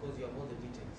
Because you have all the details.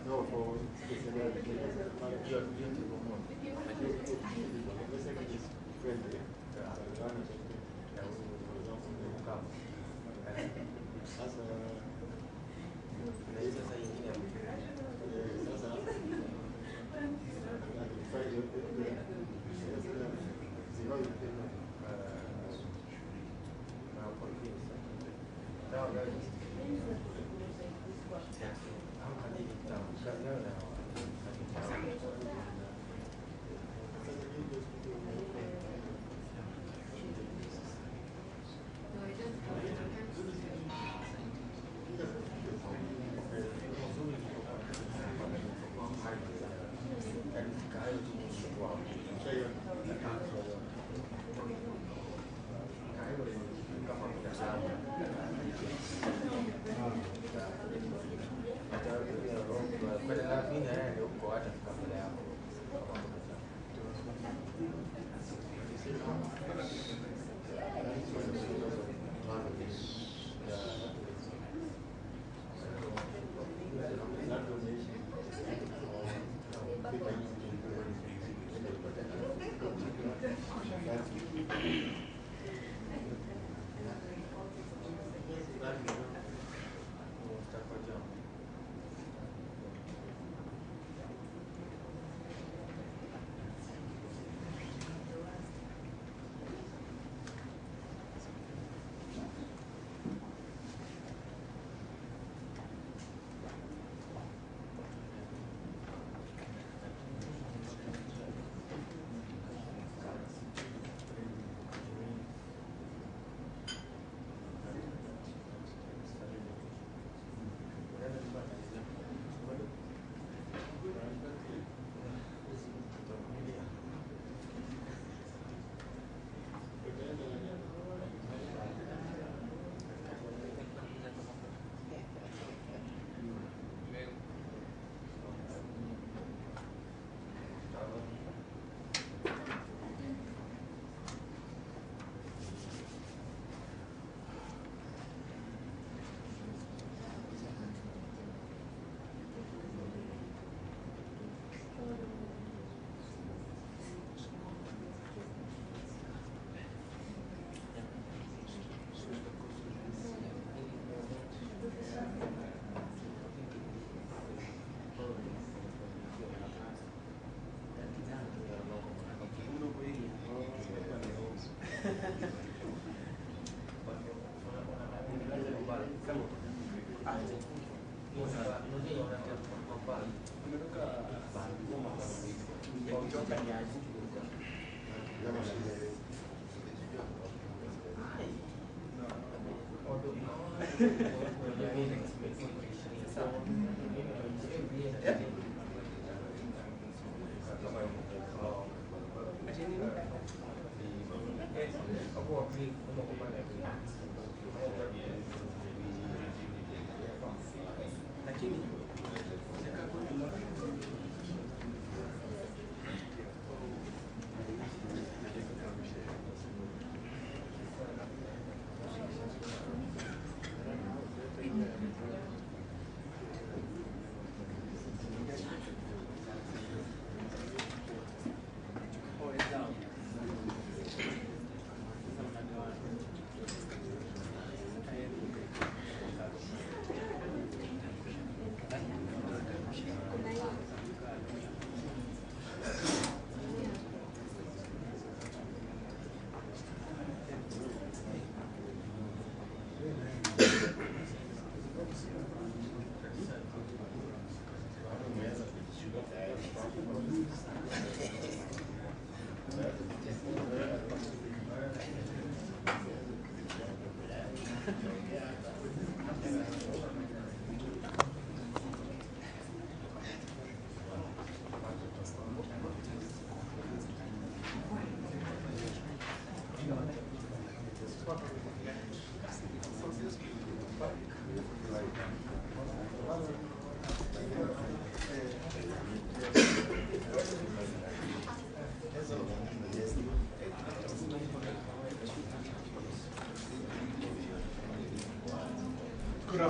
No, for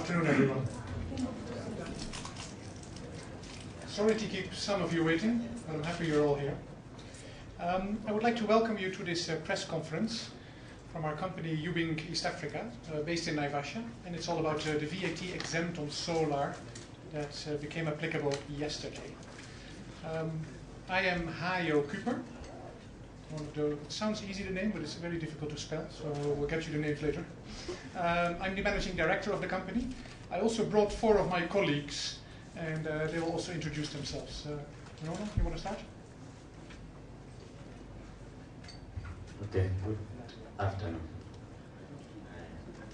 afternoon, everyone. Sorry to keep some of you waiting, but I'm happy you're all here. I would like to welcome you to this press conference from our company Ubbink East Africa, based in Naivasha, and it's all about the VAT exempt on solar that became applicable yesterday. I am Hajo Kuper. It sounds easy, the name, but it's very difficult to spell, so we'll get you the names later. I'm the managing director of the company. I also brought 4 of my colleagues, and they will also introduce themselves. Rona, you want to start? Okay, good afternoon.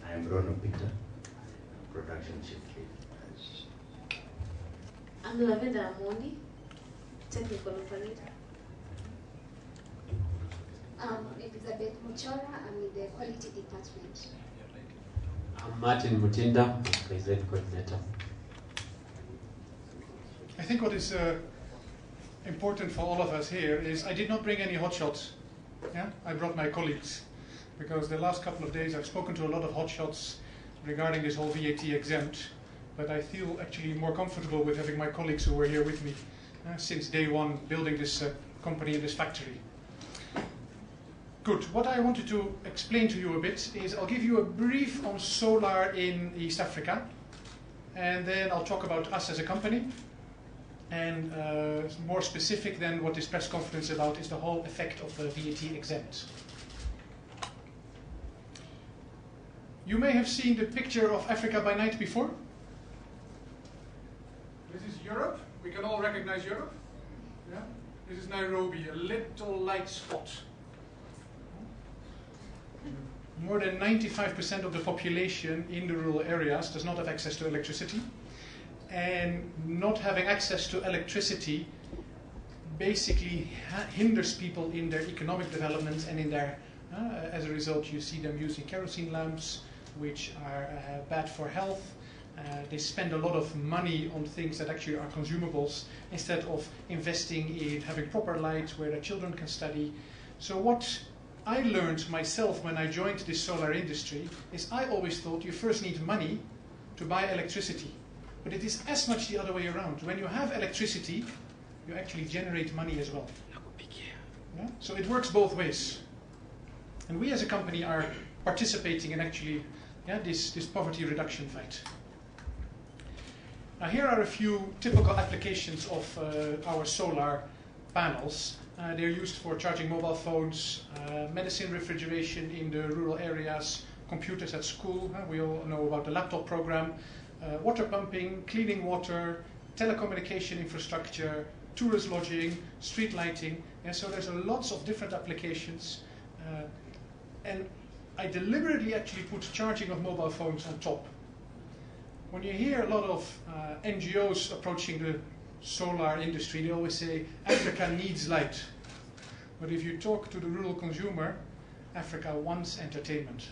I am Rono Peter, production chief lead. I'm Lavenda Amondi, technical operator. Elizabeth Muchora, I'm in the quality department. I'm Martin Mutinda, president coordinator. I think what is important for all of us here is I did not bring any hotshots. Yeah? I brought my colleagues, because the last couple of days I've spoken to a lot of hotshots regarding this whole VAT exempt, but I feel actually more comfortable with having my colleagues who were here with me since day one building this company and this factory. Good. What I wanted to explain to you a bit is I'll give you a brief on solar in East Africa, and then I'll talk about us as a company. And more specific than what this press conference is about is the whole effect of the VAT exempt. You may have seen the picture of Africa by night before. This is Europe. We can all recognize Europe. Yeah? This is Nairobi, a little light spot. More than 95% of the population in the rural areas does not have access to electricity. And not having access to electricity basically hinders people in their economic development, and in their, as a result, you see them using kerosene lamps, which are bad for health. They spend a lot of money on things that actually are consumables instead of investing in having proper light where their children can study. So what I learned myself when I joined this solar industry is I always thought you first need money to buy electricity. But it is as much the other way around. When you have electricity, you actually generate money as well. Yeah? So it works both ways. And we as a company are participating in actually this poverty reduction fight. Now here are a few typical applications of our solar panels. They're used for charging mobile phones, medicine refrigeration in the rural areas, computers at school. We all know about the laptop program. Water pumping, cleaning water, telecommunication infrastructure, tourist lodging, street lighting. And so there's lots of different applications. And I deliberately actually put charging of mobile phones on top. When you hear a lot of NGOs approaching the solar industry, they always say, Africa needs light. But if you talk to the rural consumer, Africa wants entertainment.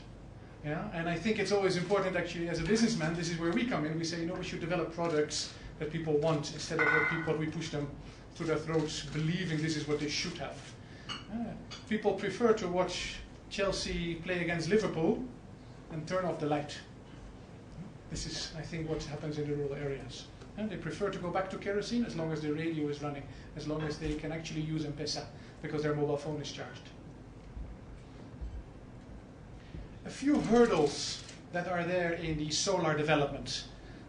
Yeah? And I think it's always important, actually, as a businessman, this is where we come in. We say, we should develop products that people want instead of what we push them to their throats, believing this is what they should have. People prefer to watch Chelsea play against Liverpool and turn off the light. This is, I think, what happens in the rural areas. They prefer to go back to kerosene as long as the radio is running, as long as they can actually use M-Pesa because their mobile phone is charged. A few hurdles that are there in the solar development.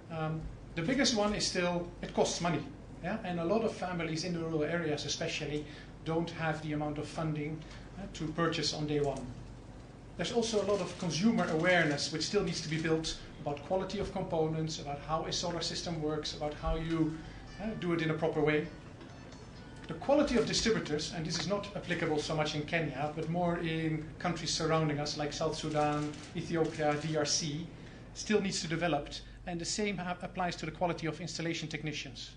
The biggest one is still, it costs money. Yeah? And a lot of families in the rural areas especially don't have the amount of funding to purchase on day one. There's also a lot of consumer awareness which still needs to be built about quality of components, about how a solar system works, about how you do it in a proper way. The quality of distributors, and this is not applicable so much in Kenya, but more in countries surrounding us like South Sudan, Ethiopia, DRC, still needs to develop, and the same applies to the quality of installation technicians.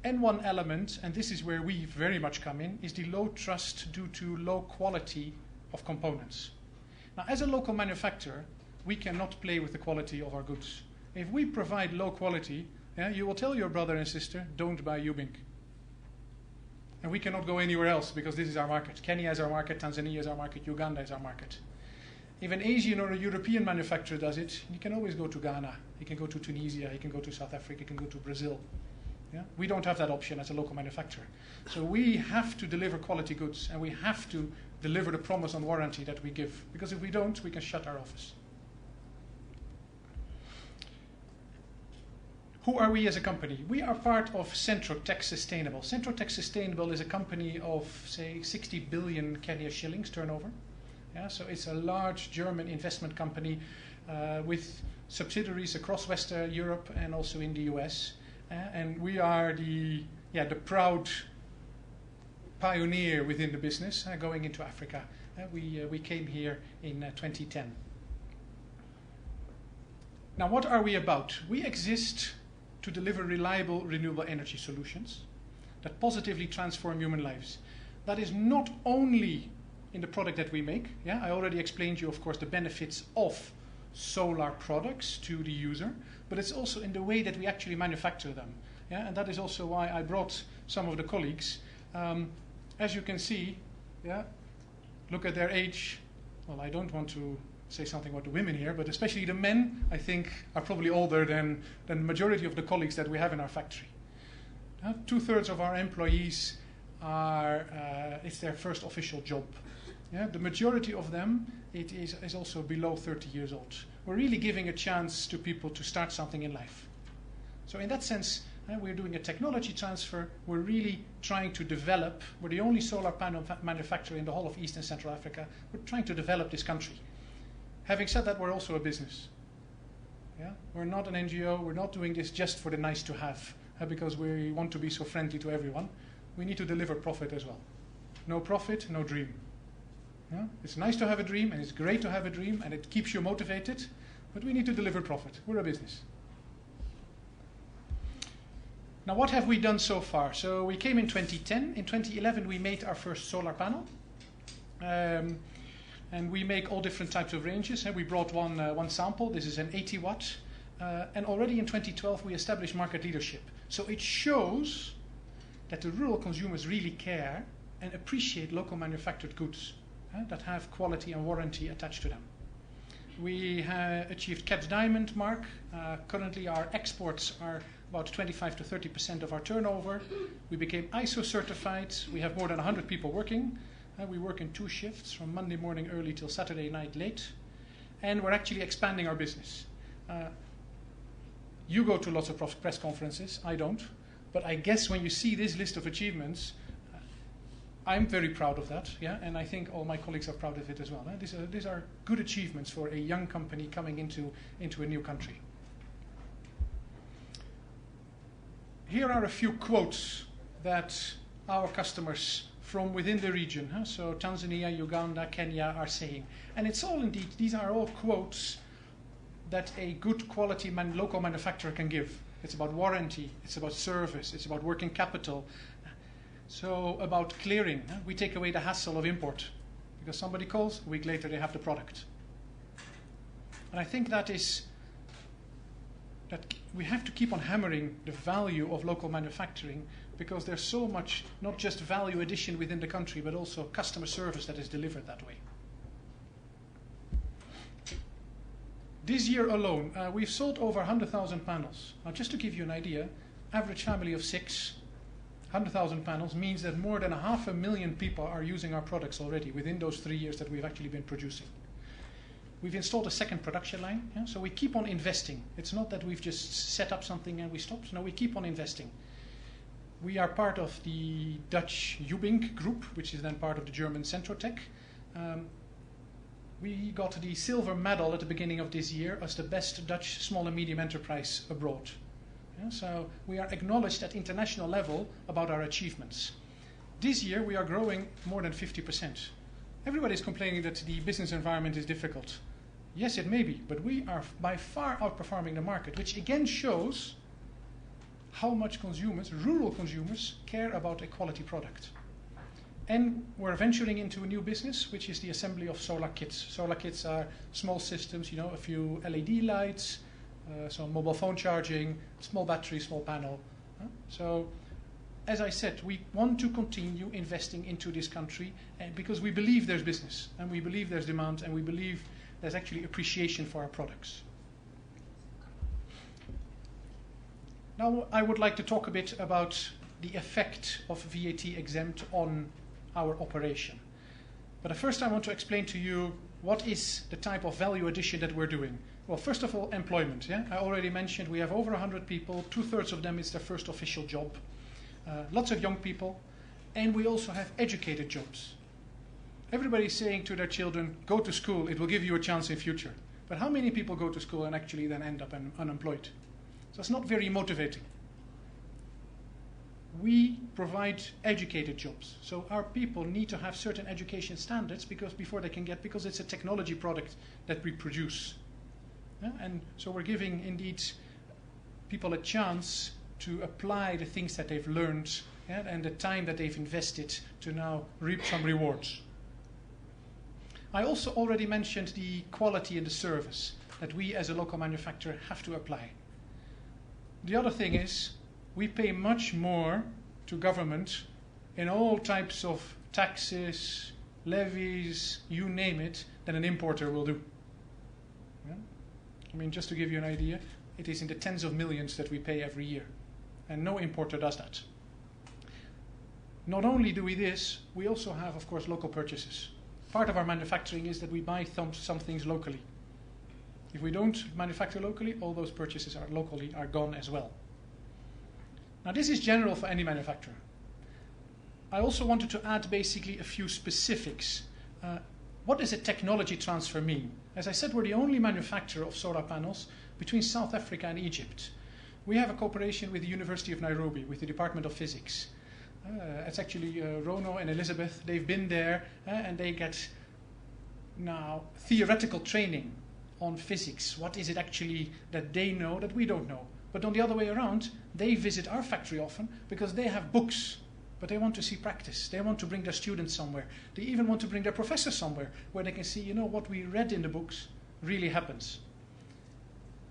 And one element, and this is where we very much come in, is the low trust due to low quality of components. Now, as a local manufacturer, we cannot play with the quality of our goods. If we provide low quality, you will tell your brother and sister, don't buy Ubbink. And we cannot go anywhere else because this is our market. Kenya is our market, Tanzania is our market, Uganda is our market. If an Asian or a European manufacturer does it, he can always go to Ghana, he can go to Tunisia, he can go to South Africa, he can go to Brazil. Yeah? We don't have that option as a local manufacturer. So we have to deliver quality goods, and we have to deliver the promise on warranty that we give. Because if we don't, we can shut our office. Who are we as a company? We are part of Centrotech Sustainable. Centrotech Sustainable is a company of, say, 60 billion Kenya shillings turnover. Yeah, so it's a large German investment company with subsidiaries across Western Europe and also in the US. And we are the proud pioneer within the business going into Africa. We came here in 2010. Now, what are we about? We exist to deliver reliable, renewable energy solutions that positively transform human lives. That is not only in the product that we make. Yeah, I already explained to you, of course, the benefits of solar products to the user, but it's also in the way that we actually manufacture them. Yeah, and that is also why I brought some of the colleagues. As you can see, yeah, look at their age. Well, I don't want to say something about the women here, but especially the men, I think, are probably older than the majority of the colleagues that we have in our factory. 2/3 of our employees are, it's their first official job. Yeah, the majority of them is also below 30 years old. We're really giving a chance to people to start something in life. So in that sense, we're doing a technology transfer. We're really trying to develop. We're the only solar panel manufacturer in the whole of East and Central Africa. We're trying to develop this country. Having said that, we're also a business. Yeah? We're not an NGO. We're not doing this just for the nice to have, because we want to be so friendly to everyone. We need to deliver profit as well. No profit, no dream. Yeah? It's nice to have a dream, and it's great to have a dream, and it keeps you motivated, but we need to deliver profit. We're a business. Now, what have we done so far? So we came in 2010. In 2011, we made our first solar panel. And we make all different types of ranges. We brought one sample. This is an 80 watt. And already in 2012, we established market leadership. So it shows that the rural consumers really care and appreciate local manufactured goods that have quality and warranty attached to them. We have achieved CAPS Diamond mark. Currently, our exports are about 25 to 30% of our turnover. We became ISO certified. We have more than 100 people working. We work in 2 shifts, from Monday morning early till Saturday night late. And we're actually expanding our business. You go to lots of press conferences. I don't. But I guess when you see this list of achievements, I'm very proud of that. Yeah? And I think all my colleagues are proud of it as well. These are good achievements for a young company coming into a new country. Here are a few quotes that our customers from within the region, so Tanzania, Uganda, Kenya, are saying. And it's all indeed, these are all quotes that a good quality local manufacturer can give. It's about warranty, it's about service, it's about working capital. So about clearing, we take away the hassle of import. Because somebody calls, a week later they have the product. And I think that we have to keep on hammering the value of local manufacturing, because there's so much, not just value addition within the country, but also customer service that is delivered that way. This year alone, we've sold over 100,000 panels. Now, just to give you an idea, average family of 6, 100,000 panels means that more than 500,000 people are using our products already within those 3 years that we've actually been producing. We've installed a second production line, so we keep on investing. It's not that we've just set up something and we stopped. No, we keep on investing. We are part of the Dutch Ubbink group, which is then part of the German Centrotech. We got the silver medal at the beginning of this year as the best Dutch small and medium enterprise abroad. So we are acknowledged at international level about our achievements. This year we are growing more than 50%. Everybody is complaining that the business environment is difficult. Yes, it may be, but we are by far outperforming the market, which again shows how much consumers, rural consumers, care about a quality product. And we're venturing into a new business, which is the assembly of solar kits. Solar kits are small systems, a few LED lights, some mobile phone charging, small battery, small panel. So, as I said, we want to continue investing into this country because we believe there's business, and we believe there's demand, and we believe there's actually appreciation for our products. Now I would like to talk a bit about the effect of VAT exempt on our operation. But first I want to explain to you what is the type of value addition that we're doing. Well, first of all, employment. Yeah? I already mentioned we have over 100 people, 2/3 of them is their first official job. Lots of young people, and we also have educated jobs. Everybody's saying to their children, go to school, it will give you a chance in future. But how many people go to school and actually then end up unemployed? So it's not very motivating. We provide educated jobs. So our people need to have certain education standards because it's a technology product that we produce. Yeah? And so we're giving indeed people a chance to apply the things that they've learned, yeah, and the time that they've invested to now reap some rewards. I also already mentioned the quality in the service that we as a local manufacturer have to apply. The other thing is we pay much more to government in all types of taxes, levies, you name it, than an importer will do. Yeah? I mean, just to give you an idea, it is in the tens of millions that we pay every year. And no importer does that. Not only do we this, we also have, of course, local purchases. Part of our manufacturing is that we buy some things locally. If we don't manufacture locally, all those purchases are gone as well. Now this is general for any manufacturer. I also wanted to add basically a few specifics. What does a technology transfer mean? As I said, we're the only manufacturer of solar panels between South Africa and Egypt. We have a cooperation with the University of Nairobi, with the Department of Physics. It's actually Rono and Elizabeth, they've been there and they get now theoretical training on physics. What is it actually that they know that we don't know? But on the other way around, they visit our factory often because they have books, but they want to see practice. They want to bring their students somewhere. They even want to bring their professors somewhere where they can see, you know, what we read in the books really happens.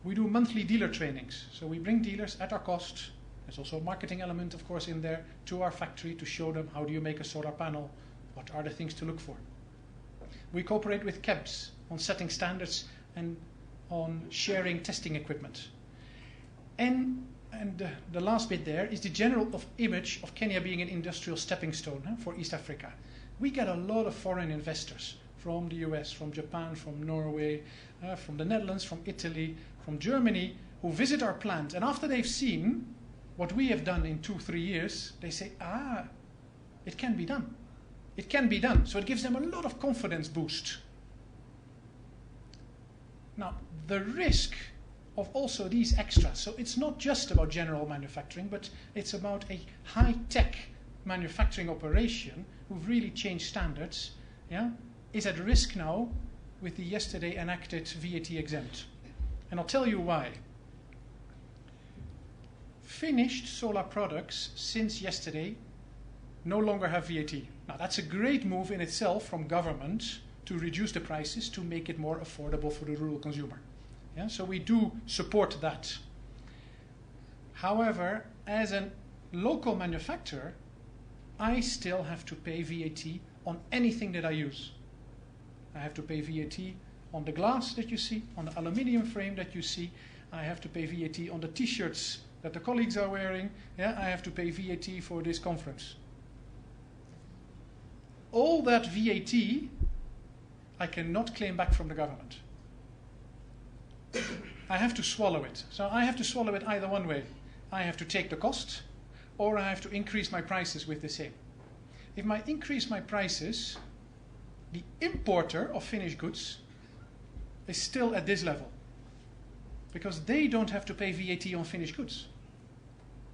We do monthly dealer trainings. So we bring dealers at our cost. There's also a marketing element, of course, in there to our factory to show them how do you make a solar panel, what are the things to look for. We cooperate with KEBS on setting standards and on sharing testing equipment. And the last bit there is the general image of Kenya being an industrial stepping stone for East Africa. We get a lot of foreign investors from the US, from Japan, from Norway, from the Netherlands, from Italy, from Germany, who visit our plant. And after they've seen what we have done in 2-3 years, they say, it can be done. It can be done. So it gives them a lot of confidence boost. Now, the risk of also these extras, so it's not just about general manufacturing, but it's about a high-tech manufacturing operation who've really changed standards, yeah, is at risk now with the yesterday enacted VAT exempt. And I'll tell you why. Finished solar products since yesterday no longer have VAT. Now that's a great move in itself from government to reduce the prices to make it more affordable for the rural consumer. Yeah, so we do support that. However, as a local manufacturer, I still have to pay VAT on anything that I use. I have to pay VAT on the glass that you see, on the aluminium frame that you see. I have to pay VAT on the t-shirts that the colleagues are wearing. Yeah, I have to pay VAT for this conference. All that VAT I cannot claim back from the government. I have to swallow it. So I have to swallow it either one way. I have to take the cost, or I have to increase my prices with the same. If I increase my prices, the importer of finished goods is still at this level, because they don't have to pay VAT on finished goods.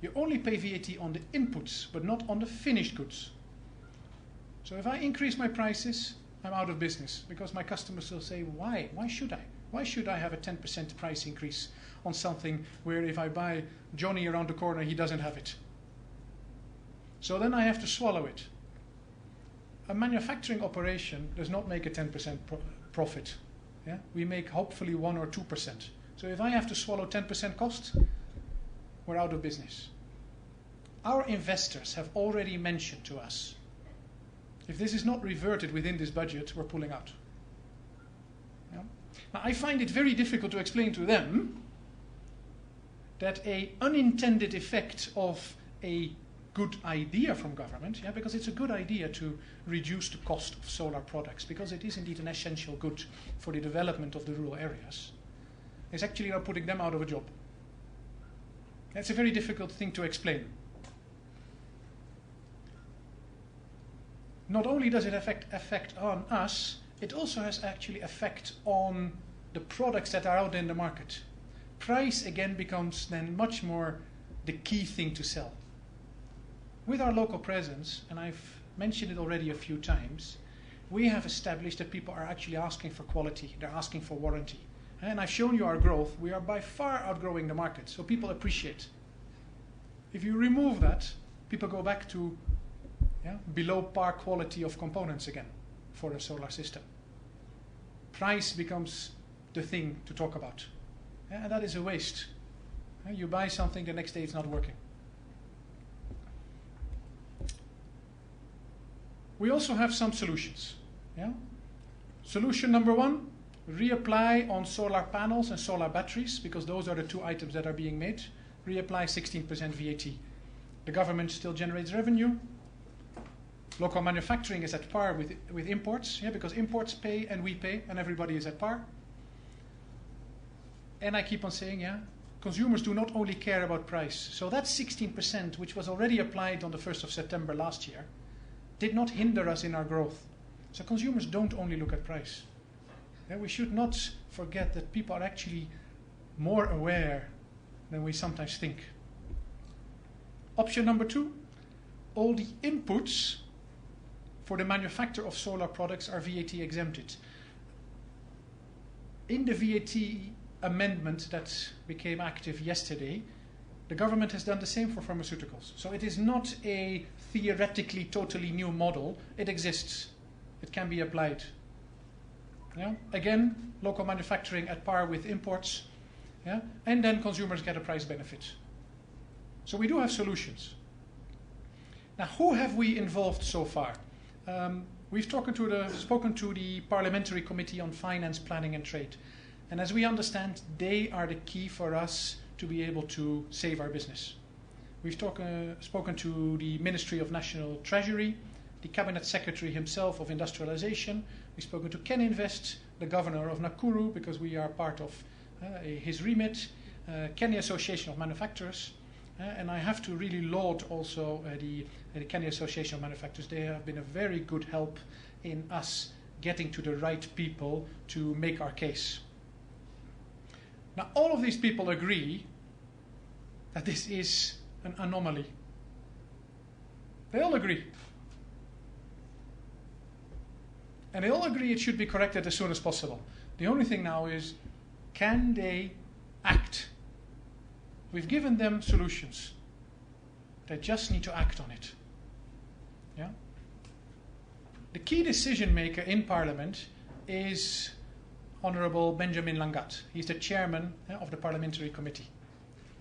You only pay VAT on the inputs, but not on the finished goods. So if I increase my prices, I'm out of business, because my customers will say, why? Why should I? Why should I have a 10% price increase on something where if I buy Johnny around the corner, he doesn't have it? So then I have to swallow it. A manufacturing operation does not make a 10% profit. Yeah? We make hopefully 1 or 2%. So if I have to swallow 10% cost, we're out of business. Our investors have already mentioned to us, if this is not reverted within this budget, we're pulling out. Yeah? Now, I find it very difficult to explain to them that an unintended effect of a good idea from government, because it's a good idea to reduce the cost of solar products, because it is indeed an essential good for the development of the rural areas, is actually now putting them out of a job. That's a very difficult thing to explain. Not only does it affect on us, it also has actually effect on the products that are out in the market. Price again becomes then much more the key thing to sell. With our local presence, and I've mentioned it already a few times, we have established that people are actually asking for quality, they're asking for warranty. And I've shown you our growth. We are by far outgrowing the market, so people appreciate. If you remove that, people go back to below par quality of components again for a solar system. Price becomes the thing to talk about. And that is a waste. You buy something, the next day it's not working. We also have some solutions. Solution number one, reapply on solar panels and solar batteries, because those are the two items that are being made. Reapply 16% VAT. The government still generates revenue. Local manufacturing is at par with imports, because imports pay and we pay and everybody is at par. And I keep on saying, consumers do not only care about price. So that 16%, which was already applied on the 1st of September last year, did not hinder us in our growth. So consumers don't only look at price. We should not forget that people are actually more aware than we sometimes think. Option number two, all the inputs for the manufacture of solar products are VAT exempted. In the VAT amendment that became active yesterday, the government has done the same for pharmaceuticals. So it is not a theoretically totally new model. It exists. It can be applied. Again, local manufacturing at par with imports. And then consumers get a price benefit. So we do have solutions. Now, who have we involved so far? We've spoken to the Parliamentary Committee on Finance, Planning and Trade. And as we understand, they are the key for us to be able to save our business. We've spoken to the Ministry of National Treasury, the Cabinet Secretary himself of Industrialization. We've spoken to Ken Invest, the Governor of Nakuru, because we are part of his remit, Kenya Association of Manufacturers. And I have to really laud also the Kenya Association of Manufacturers. They have been a very good help in us getting to the right people to make our case. Now, all of these people agree that this is an anomaly. They all agree. And they all agree it should be corrected as soon as possible. The only thing now is, can they act? We've given them solutions. They just need to act on it. The key decision maker in Parliament is Honourable Benjamin Langat. He's the chairman of the Parliamentary Committee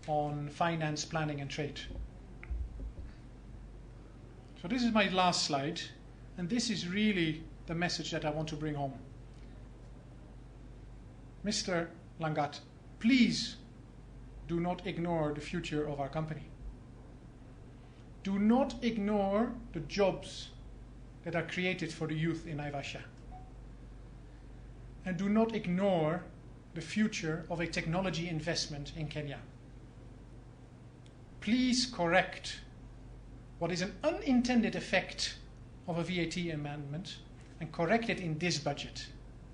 on Finance, Planning and Trade. So this is my last slide, and this is really the message that I want to bring home. Mr. Langat, please do not ignore the future of our company. Do not ignore the jobs that are created for the youth in Naivasha. And do not ignore the future of a technology investment in Kenya. Please correct what is an unintended effect of a VAT amendment and correct it in this budget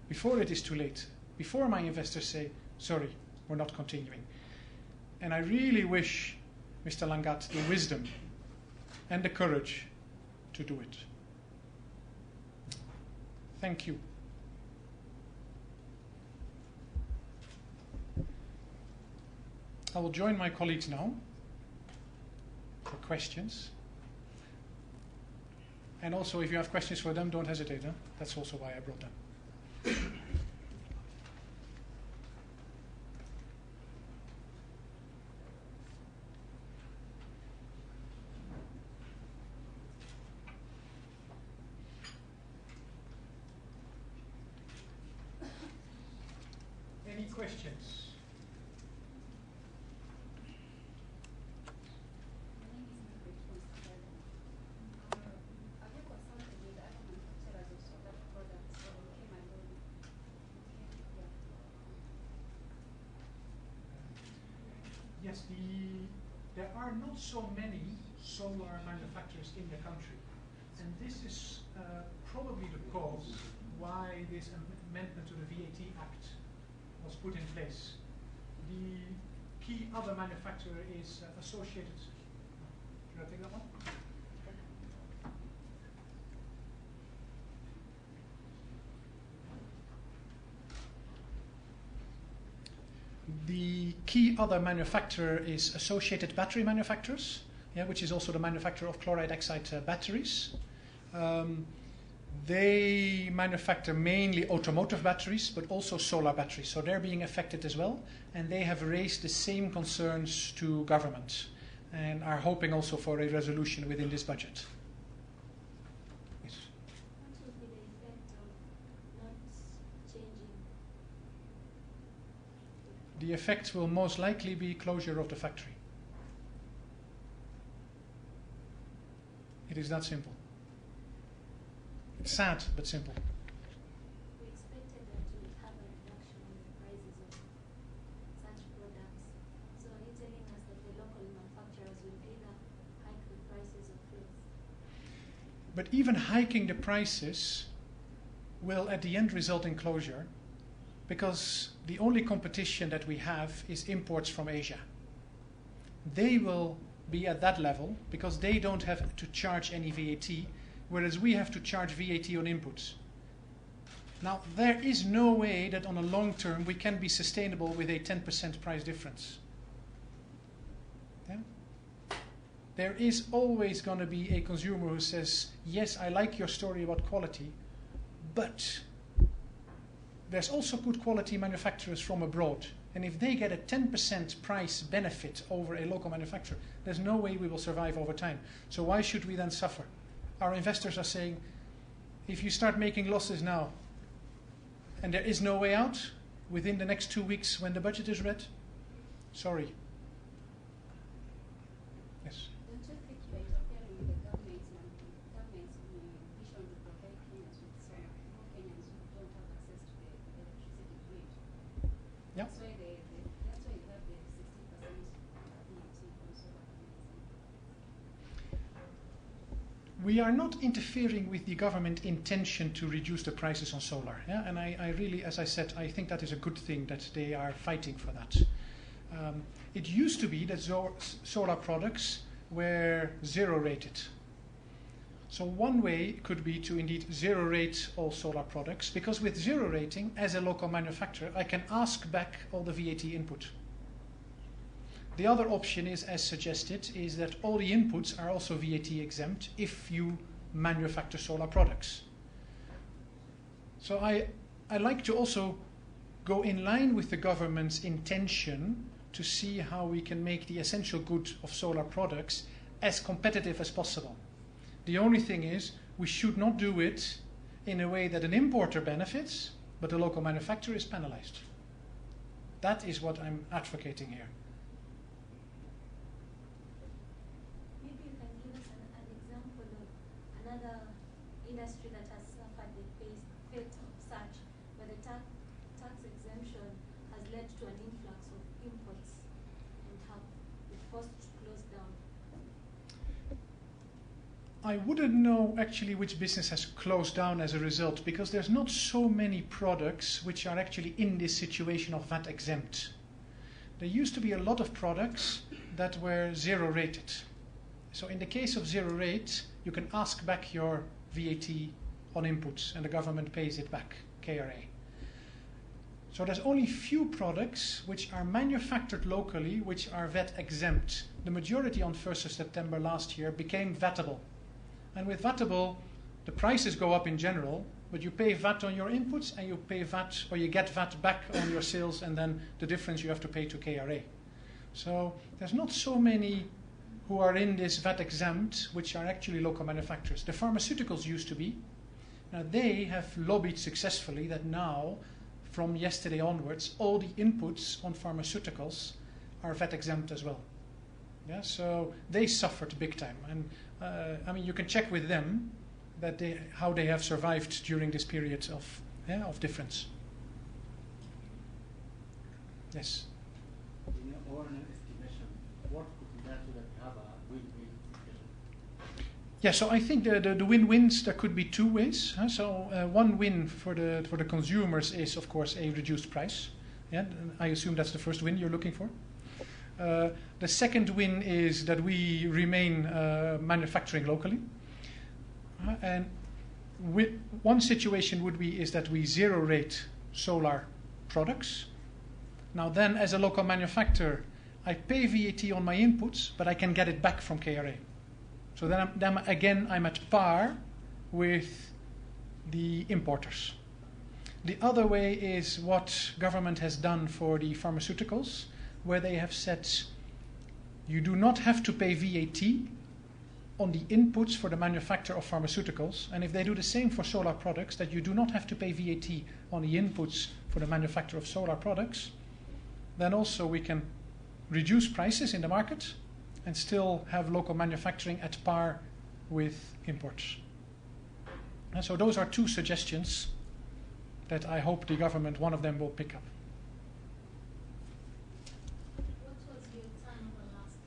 before it is too late, before my investors say, sorry, we're not continuing. And I really wish Mr. Langat the wisdom and the courage to do it. Thank you. I will join my colleagues now for questions. And also, if you have questions for them, don't hesitate. That's also why I brought them. questions? Yes, there are not so many solar manufacturers in the country, and this is probably the cause why this amendment to the VAT Act was put in place. The key other manufacturer is associated. Should I take that one? The key other manufacturer is Associated Battery Manufacturers, which is also the manufacturer of chloride oxide batteries. They manufacture mainly automotive batteries, but also solar batteries, so they're being affected as well, and they have raised the same concerns to government and are hoping also for a resolution within this budget. Yes. What would be the effect of not changing? The effect will most likely be closure of the factory. It is that simple. It's sad, but simple. We expected that you would have a reduction in the prices of such products. So are you telling us that the local manufacturers will either hike the prices of fuels? But even hiking the prices will at the end result in closure, because the only competition that we have is imports from Asia. They will be at that level because they don't have to charge any VAT, whereas we have to charge VAT on inputs. Now, there is no way that on a long term we can be sustainable with a 10% price difference. Yeah? There is always going to be a consumer who says, yes, I like your story about quality, but there's also good quality manufacturers from abroad. And if they get a 10% price benefit over a local manufacturer, there's no way we will survive over time. So why should we then suffer? Our investors are saying, if you start making losses now, and there is no way out within the next 2 weeks when the budget is read, sorry. Yes? Don't you think you are interfering with the government's vision to provide Kenyans with solar? More Kenyans who don't have access to the electricity grid. Yeah. That's why that's why you have the 60% VAT on solar panels. We are not interfering with the government intention to reduce the prices on solar. Yeah? And I really, as I said, I think that is a good thing that they are fighting for that. It used to be that solar products were zero rated. So one way could be to indeed zero rate all solar products, because with zero rating, as a local manufacturer, I can ask back all the VAT input. The other option is, as suggested, is that all the inputs are also VAT exempt if you manufacture solar products. So I like to also go in line with the government's intention to see how we can make the essential good of solar products as competitive as possible. The only thing is, we should not do it in a way that an importer benefits, but the local manufacturer is penalized. That is what I'm advocating here. Maybe you can give us an example of another industry that has suffered the fate of such, where the tax exemption has led to an influx of imports and have been forced to close down. I wouldn't know actually which business has closed down as a result, because there's not so many products which are actually in this situation of VAT exempt. There used to be a lot of products that were zero rated. So in the case of zero rate, you can ask back your VAT on inputs and the government pays it back, KRA. So there's only few products which are manufactured locally which are VAT exempt. The majority on 1st of September last year became VATable. And with VATable, the prices go up in general, but you pay VAT on your inputs and you pay VAT, or you get VAT back on your sales, and then the difference you have to pay to KRA. So there's not so many who are in this VAT exempt, which are actually local manufacturers. The pharmaceuticals used to be. Now they have lobbied successfully that now from yesterday onwards, all the inputs on pharmaceuticals are VAT exempt as well. Yeah, so they suffered big time, and I mean, you can check with them that how they have survived during this period of difference. Yes. In your own estimation, what could be done so that we have a win-win situation? Yeah, so I think the win-wins, there could be two ways. So one win for the consumers is, of course, a reduced price. Yeah, I assume that's the first win you're looking for. The second win is that we remain manufacturing locally. And one situation would be is that we zero rate solar products. Now then, as a local manufacturer, I pay VAT on my inputs, but I can get it back from KRA. So then again, I'm at par with the importers. The other way is what government has done for the pharmaceuticals, where they have said you do not have to pay VAT on the inputs for the manufacture of pharmaceuticals, and if they do the same for solar products, that you do not have to pay VAT on the inputs for the manufacture of solar products, then also we can reduce prices in the market and still have local manufacturing at par with imports. And so those are two suggestions that I hope the government, one of them, will pick up. What was your turnover last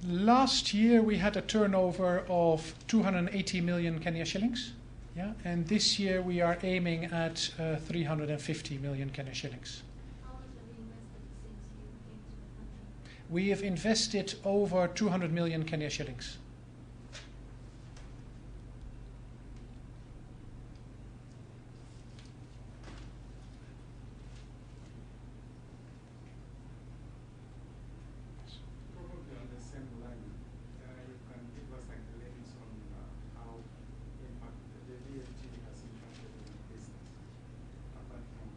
year? Last year we had a turnover of 280 million Kenya shillings. Yeah, and this year we are aiming at 350 million Kenya shillings. How much have you invested since you came to the country? We have invested over 200 million Kenya shillings. Probably on the same line, you can give us like a glimpse on how the VAT has impacted on the business, apart from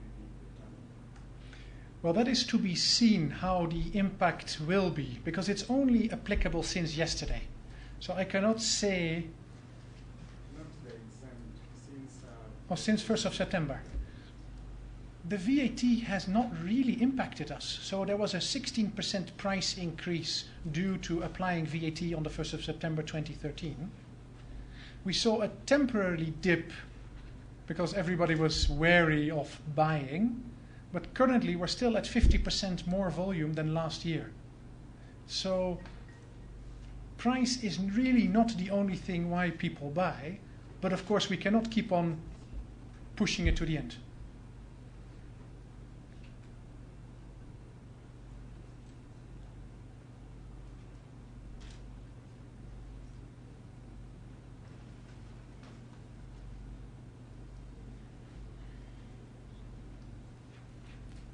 maybe the turnover. Well, that is to be seen how the impact will be, because it's only applicable since yesterday. So I cannot say, Not the exempt, since since 1st of September. The VAT has not really impacted us. So there was a 16% price increase due to applying VAT on the 1st of September 2013. We saw a temporary dip because everybody was wary of buying, but currently we're still at 50% more volume than last year. So price is really not the only thing why people buy, but of course we cannot keep on pushing it to the end.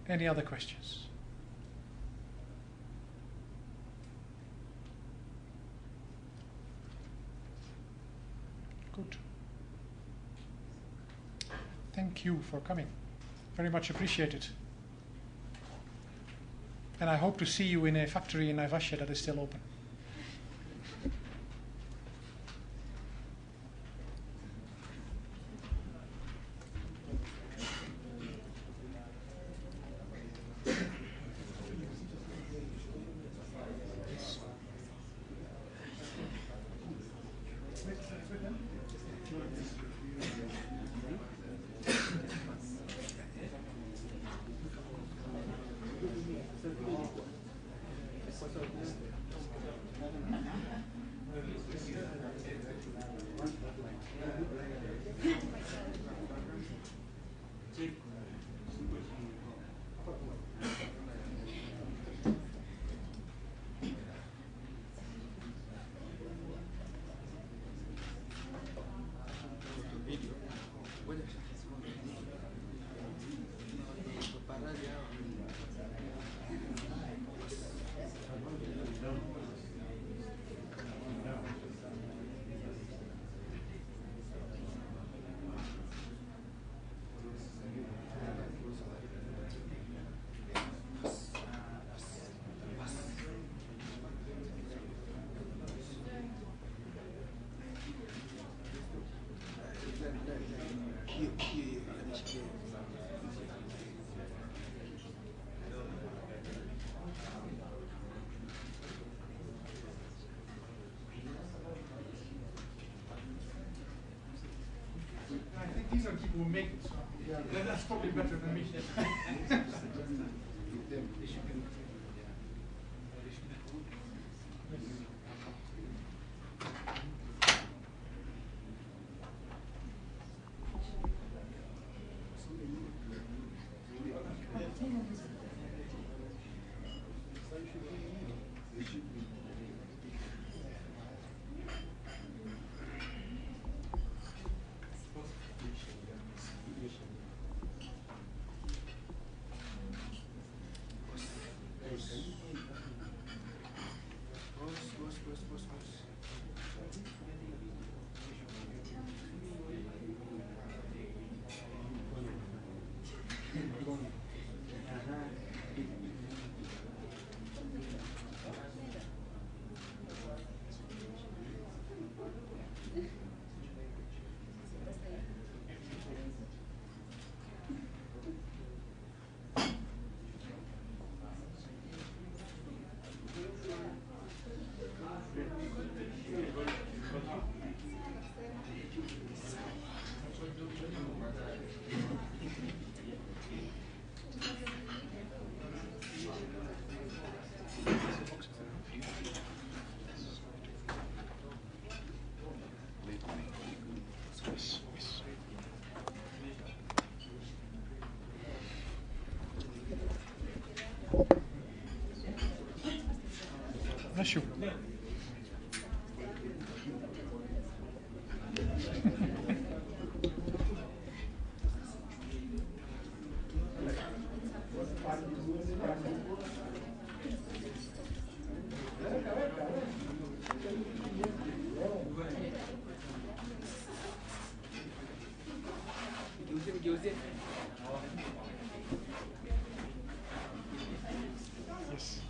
Any other questions? Good. Thank you for coming. Very much appreciated. And I hope to see you in a factory in Naivasha that is still open. who make it. So that's probably better than me. Bless you. Yes.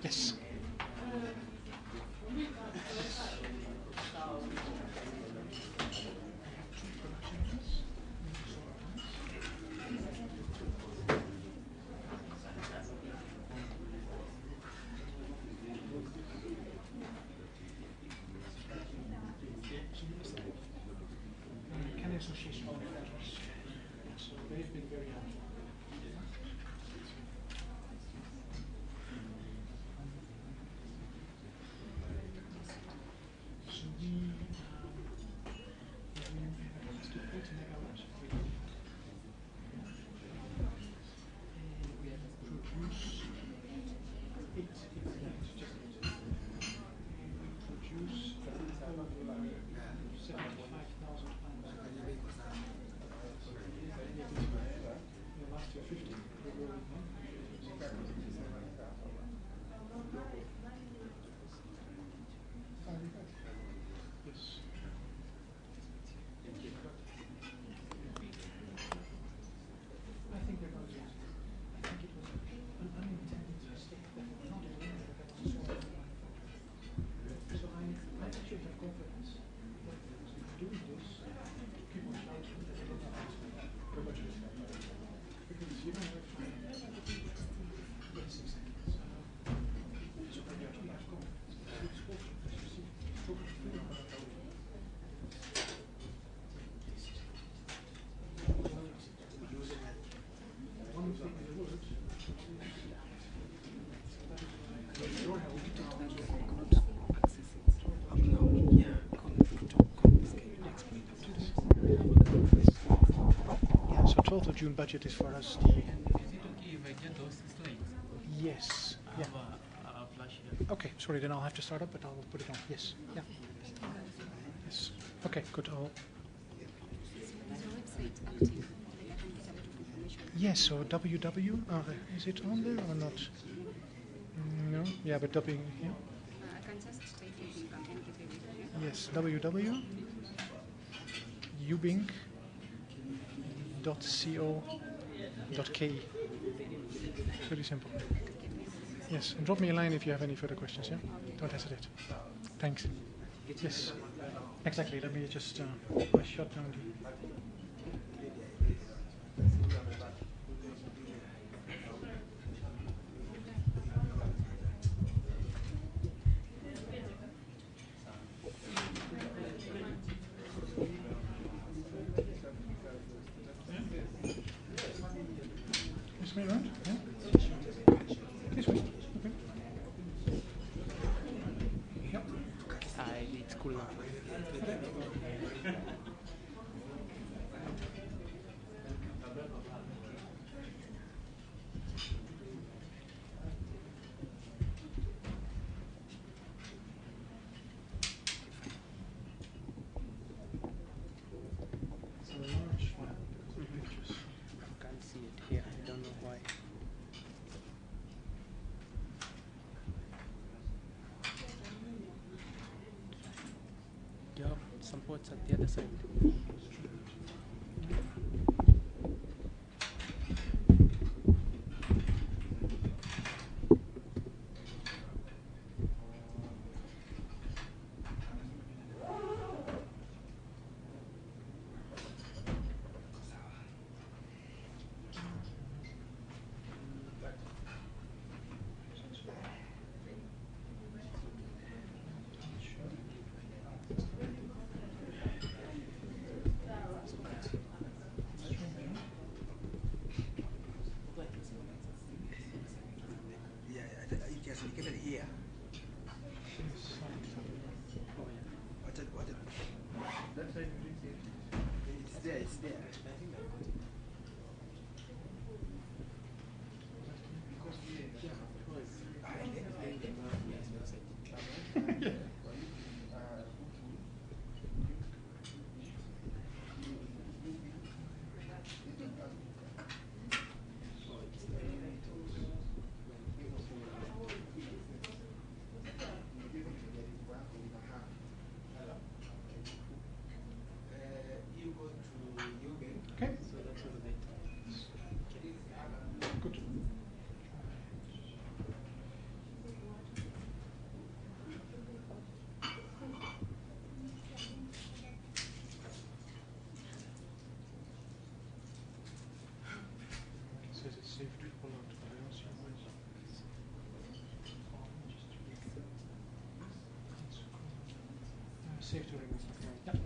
Yes. Canning Association of Managers. So they've been very helpful. So we have to 80 megawatts. We produce 8 gigawatts, just 8. We produce 75,000 pounds. Last year 50. Yes. I think they're going to. I think it was an unintended mistake that we're not aware that it was so. So I actually have confidence that doing this, people shout that they don't have to budget. Because you don't have to. Yes, exactly. So I actually have confidence. It's spoken, as you see, spoken to them about it. One thing in the words yeah, so 12th of June budget is for us the... Is it okay if I get those slides? Yes. I Yeah. have a flash here. Okay, sorry, then I'll have to start up, but I'll put it on. Yes. Yeah. Yes. Okay, good. Yes, so www, is it on there or not? No, yeah, but W, yeah. I can just type it in and give it. Yes, www. ubbink.co.ke. Pretty simple. Yes, and drop me a line if you have any further questions, yeah? Don't hesitate. Thanks. Yes, exactly. Let me just shut down the... what's at the other side. You go to Ubbink. Okay. So that's all the data. Good. It says it's safe to pull out the rails. Safe to remove. Yeah.